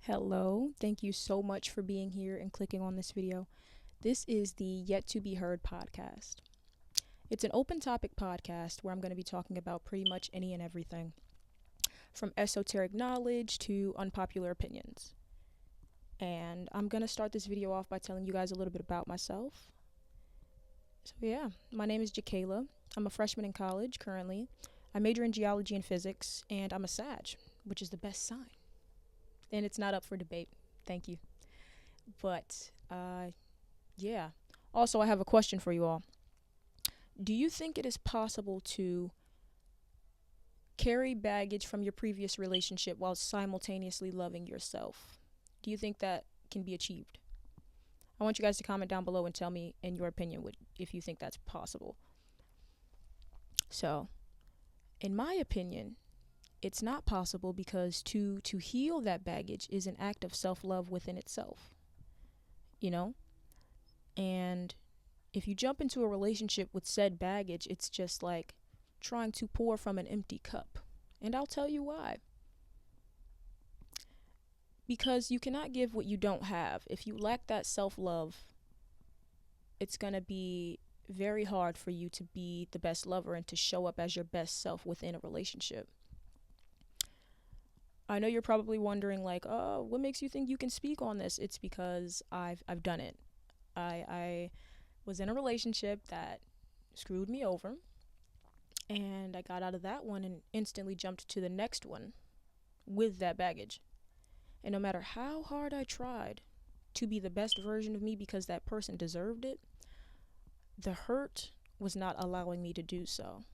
Hello, thank you so much for being here and clicking on this video. This is the Yet2beheard podcast. It's an open topic podcast where I'm going to be talking about pretty much any and everything, from esoteric knowledge to unpopular opinions. And I'm going to start this video off by telling you guys a little bit about myself. So, yeah, my name is Jakayla. I'm a freshman in college currently. I major in geology and physics, and I'm a Sag, which is the best sign. And it's not up for debate. Thank you. But, yeah. Also, I have a question for you all. Do you think it is possible to carry baggage from your previous relationship while simultaneously loving yourself? Do you think that can be achieved? I want you guys to comment down below and tell me, in your opinion, if you think that's possible. So, in my opinion, it's not possible because to heal that baggage is an act of self-love within itself. You know? And if you jump into a relationship with said baggage, it's just like trying to pour from an empty cup. And I'll tell you why. Because you cannot give what you don't have. If you lack that self-love, it's going to be very hard for you to be the best lover and to show up as your best self within a relationship. I know you're probably wondering, like, oh, what makes you think you can speak on this? It's because I've done it. I was in a relationship that screwed me over, and I got out of that one and instantly jumped to the next one with that baggage. And no matter how hard I tried to be the best version of me because that person deserved it, the hurt was not allowing me to do so.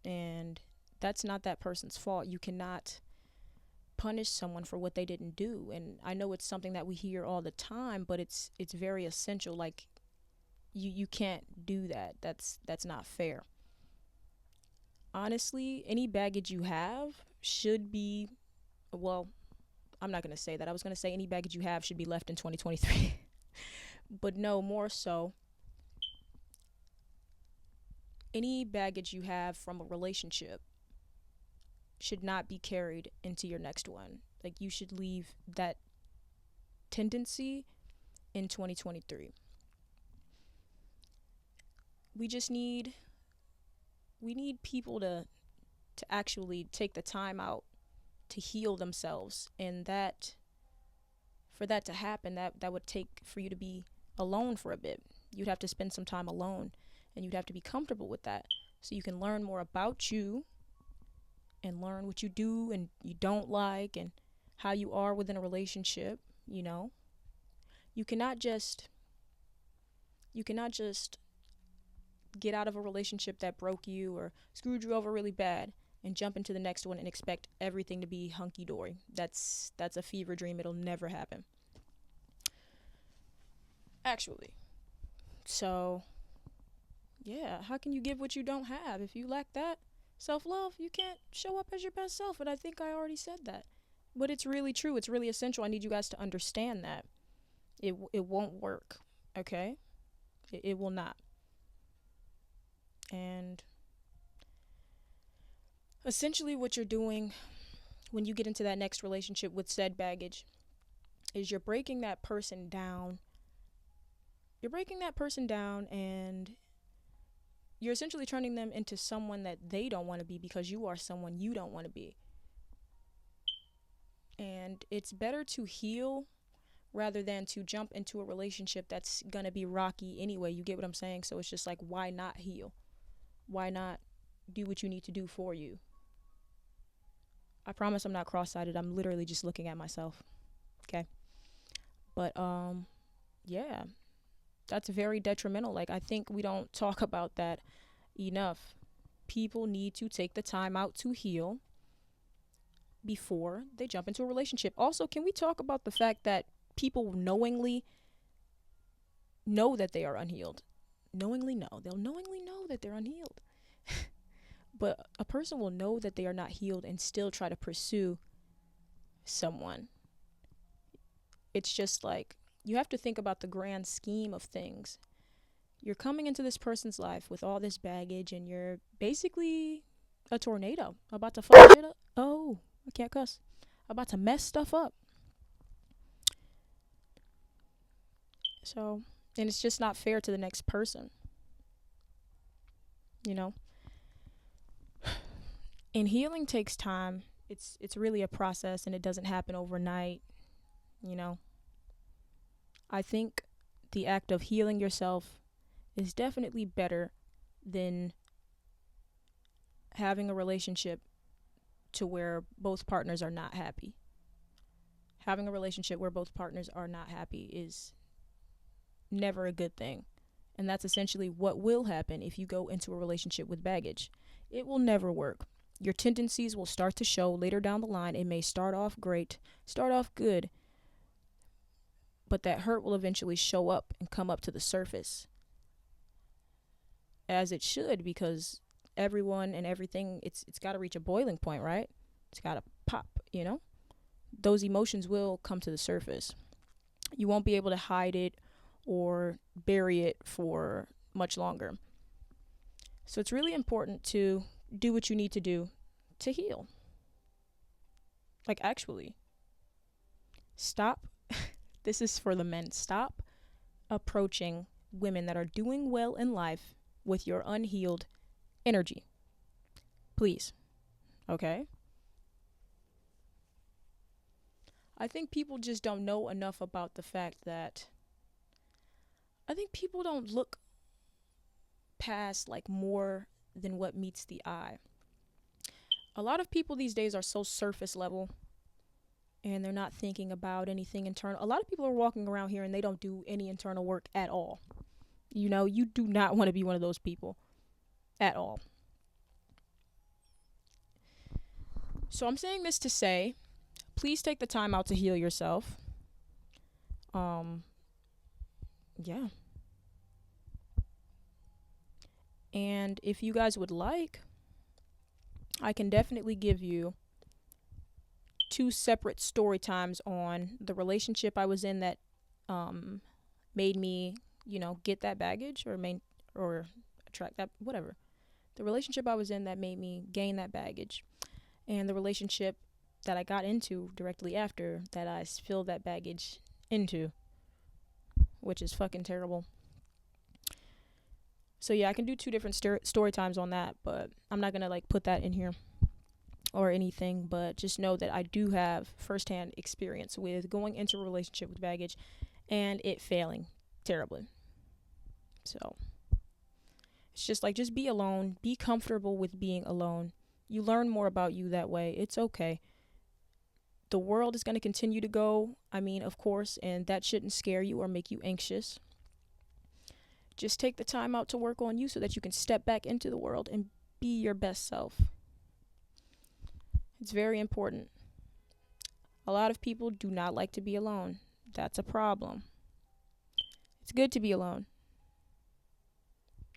And that's not that person's fault. You cannot punish someone for what they didn't do. And I know it's something that we hear all the time, but it's very essential. Like, you can't do that. That's not fair. Honestly, any baggage you have should be, well, I'm not going to say that. I was going to say any baggage you have should be left in 2023. But no, more so, any baggage you have from a relationship should not be carried into your next one. Like, you should leave that tendency in 2023. We need people to actually take the time out to heal themselves, and that for that to happen, that would take for you to be alone for a bit. You'd have to spend some time alone, and you'd have to be comfortable with that so you can learn more about you and learn what you do and you don't like and how you are within a relationship. You cannot just get out of a relationship that broke you or screwed you over really bad and jump into the next one and expect everything to be hunky-dory. That's a fever dream. It'll never happen. Actually. So, yeah, how can you give what you don't have? If you lack that self-love, you can't show up as your best self. And I think I already said that. But it's really true. It's really essential. I need you guys to understand that. It won't work, okay? It will not. And essentially what you're doing when you get into that next relationship with said baggage is you're breaking that person down. You're breaking that person down, and you're essentially turning them into someone that they don't want to be because you are someone you don't want to be. And it's better to heal rather than to jump into a relationship that's going to be rocky anyway. You get what I'm saying? So it's just like, why not heal? Why not do what you need to do for you? I promise I'm not cross-eyed. I'm literally just looking at myself. Okay? But, yeah. That's very detrimental. Like, I think we don't talk about that enough. People need to take the time out to heal before they jump into a relationship. Also, can we talk about the fact that people knowingly know that they are unhealed? Knowingly know. They'll knowingly know that they're unhealed. But a person will know that they are not healed and still try to pursue someone. It's just like, you have to think about the grand scheme of things. You're coming into this person's life with all this baggage, and you're basically a tornado about to fuck shit up. Oh, I can't cuss. About to mess stuff up. So, and it's just not fair to the next person, you know? And healing takes time. It's really a process and it doesn't happen overnight, you know? I think the act of healing yourself is definitely better than having a relationship to where both partners are not happy. Having a relationship where both partners are not happy is never a good thing. And that's essentially what will happen if you go into a relationship with baggage. It will never work. Your tendencies will start to show later down the line. It may start off great, start off good, but that hurt will eventually show up and come up to the surface. As it should, because everyone and everything, it's got to reach a boiling point, right? It's got to pop, you know? Those emotions will come to the surface. You won't be able to hide it or bury it for much longer. So it's really important to do what you need to do to heal. Like, actually, stop. This is for the men. Stop approaching women that are doing well in life with your unhealed energy. Please. Okay? I think people just don't know enough about the fact that I think people don't look past like more than what meets the eye. A lot of people these days are so surface level and they're not thinking about anything internal. A lot of people are walking around here and they don't do any internal work at all. You know, you do not want to be one of those people at all. So I'm saying this to say, please take the time out to heal yourself. Yeah. And if you guys would like, I can definitely give you 2 separate story times on the relationship I was in that made me, get that baggage or attract that, whatever. The relationship I was in that made me gain that baggage, and the relationship that I got into directly after that I filled that baggage into, which is fucking terrible. So yeah, I can do 2 different story times on that, but I'm not gonna like put that in here or anything. But just know that I do have firsthand experience with going into a relationship with baggage and it failing terribly. So it's just like, just be alone, be comfortable with being alone. You learn more about you that way. It's okay. The world is going to continue to go, of course, and that shouldn't scare you or make you anxious. Just take the time out to work on you so that you can step back into the world and be your best self. It's very important. A lot of people do not like to be alone. That's a problem. It's good to be alone.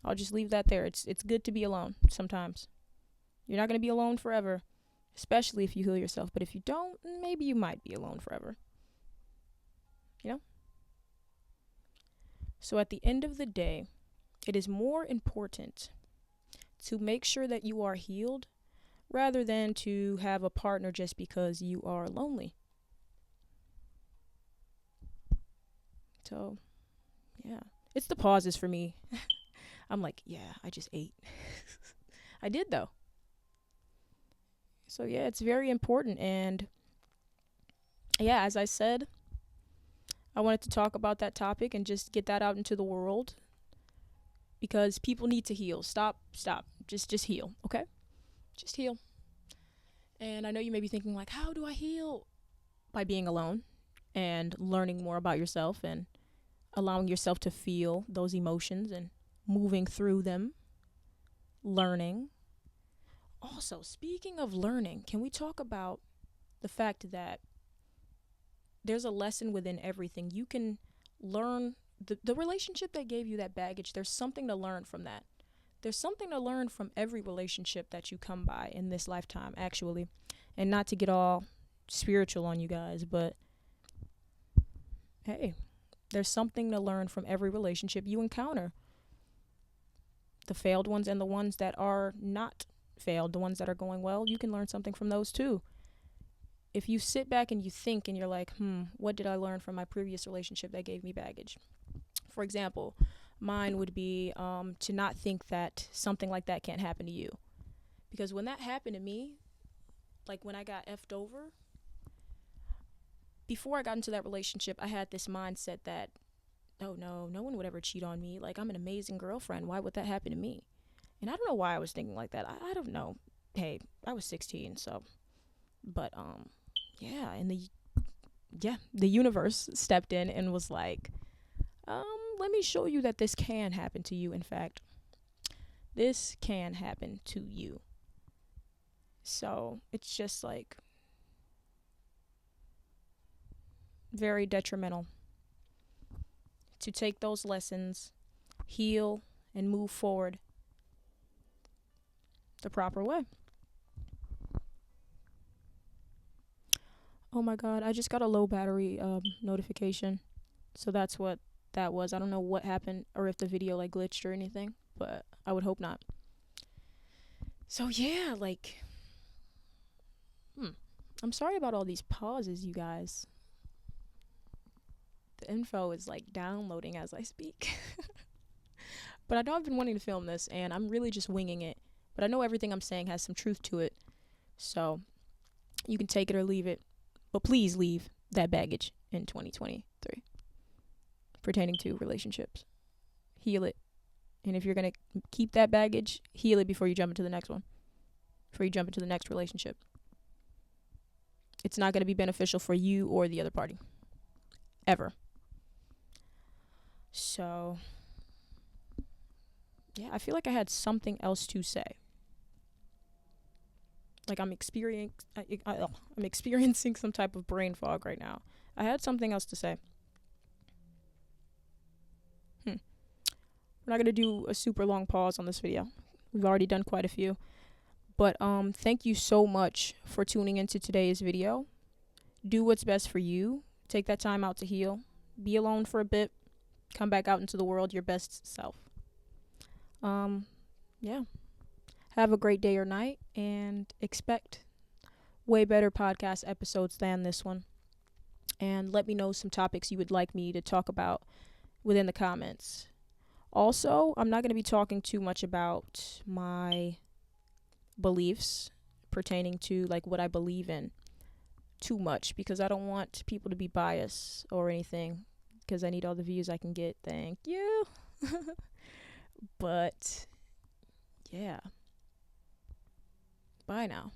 I'll just leave that there. It's good to be alone sometimes. You're not going to be alone forever, especially if you heal yourself. But if you don't, maybe you might be alone forever. You know? So at the end of the day, it is more important to make sure that you are healed rather than to have a partner just because you are lonely. So, yeah. It's the pauses for me. I'm like, yeah, I just ate. I did, though. So, yeah, it's very important. And, yeah, as I said, I wanted to talk about that topic and just get that out into the world because people need to heal. Stop. Just heal, okay? Just heal. And I know you may be thinking, like, how do I heal? By being alone and learning more about yourself and allowing yourself to feel those emotions and moving through them, learning. Also, speaking of learning, can we talk about the fact that there's a lesson within everything? You can learn the relationship that gave you that baggage. There's something to learn from that. There's something to learn from every relationship that you come by in this lifetime, actually. And not to get all spiritual on you guys, but hey, there's something to learn from every relationship you encounter. The failed ones and the ones that are not failed, the ones that are going well, you can learn something from those too. If you sit back and you think and you're like, what did I learn from my previous relationship that gave me baggage? For example, mine would be to not think that something like that can't happen to you. Because when that happened to me, like when I got effed over, before I got into that relationship, I had this mindset that, oh no, no one would ever cheat on me. Like, I'm an amazing girlfriend. Why would that happen to me? And I don't know why I was thinking like that. I don't know. Hey, I was 16, so. But, yeah, the universe stepped in and was like, let me show you that this can happen to you, in fact. This can happen to you. So, it's just like very detrimental to take those lessons, heal, and move forward the proper way. Oh my god, I just got a low battery notification. So that's what that was. I don't know what happened or if the video like glitched or anything, but I would hope not. So yeah, like I'm sorry about all these pauses, you guys. The info is like downloading as I speak. But I know I've been wanting to film this and I'm really just winging it. But I know everything I'm saying has some truth to it. So you can take it or leave it. But please leave that baggage in 2023 pertaining to relationships. Heal it. And if you're going to keep that baggage, heal it before you jump into the next one. Before you jump into the next relationship. It's not going to be beneficial for you or the other party. Ever. So, yeah, I feel like I had something else to say. Like I'm experiencing some type of brain fog right now. I had something else to say. We're not going to do a super long pause on this video. We've already done quite a few. But thank you so much for tuning into today's video. Do what's best for you. Take that time out to heal. Be alone for a bit. Come back out into the world your best self. Yeah. Have a great day or night and expect way better podcast episodes than this one. And let me know some topics you would like me to talk about within the comments. Also, I'm not going to be talking too much about my beliefs pertaining to like what I believe in too much because I don't want people to be biased or anything because I need all the views I can get. Thank you. But yeah. Bye now.